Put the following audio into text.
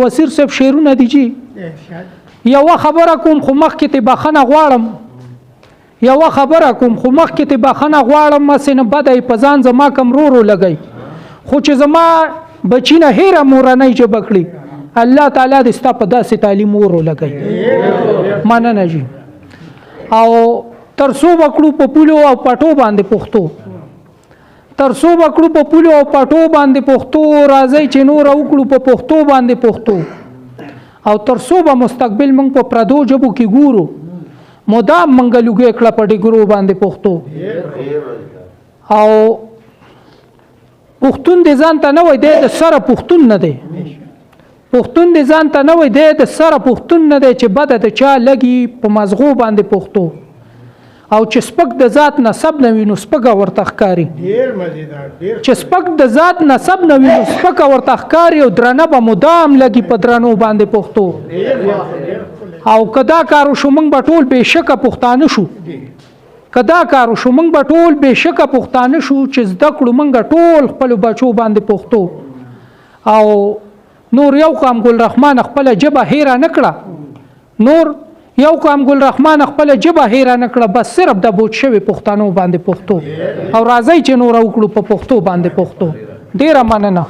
وزیر صاحب شعرونه دي جی یوه خبره کوم خو مخکې ته بخښنه غواړم یوه خبره کوم خو مخکې ته بخښنه غواړم مسې نه بده په ځان زما کم رورو لګئ خو چې زما بچي نه هیره مورنۍ ژبه کړي الله تعالی دې ستا په داسې تعلیم ورو لګئ مننه جي او تر څو به کړو په پولو او پټو باندې پښتو تر څو به کړو په پولو او پټو باندې پښتو راځئ چې نور وکړو په پښتو باندې پښتو او تر څو به مستقبل موږ په پردو ژبو کې ګورو مدام موږ لوګې کړه په ډیګرو باندې پښتو او پښتون دې ځان ته نه وای دی د سره پښتون نه دی پښتون دې ځان ته نه وای دی د سره پښتون نه دی چې بده د چا لګي په مزغو باندې پښتو او چې سپک د ذات نسب نه وي نو سپکه ورته ښکاري چې سپک د ذات نسب نه وي نو سپکه ورته ښکاري او درنه به مدام لګي په درنو باندې پښتو او که دا کار وشو موږ به ټول بېشکه پښتانه شو که دا کار وشو موږ به ټول بېشکه پښتانه شو چې زده کړو موږ ټول خپلو بچو باندې پښتو او نور یو قام ګل رحمان خپله ژبه هیره نه کړه نور یو قام ګل رحمان خپله ژبه هیره نه کړه بس صرف د بوج شوي پښتنو باندې پښتو او راځئ چې نور وکړو په پښتو باندې پښتو ډېره مننه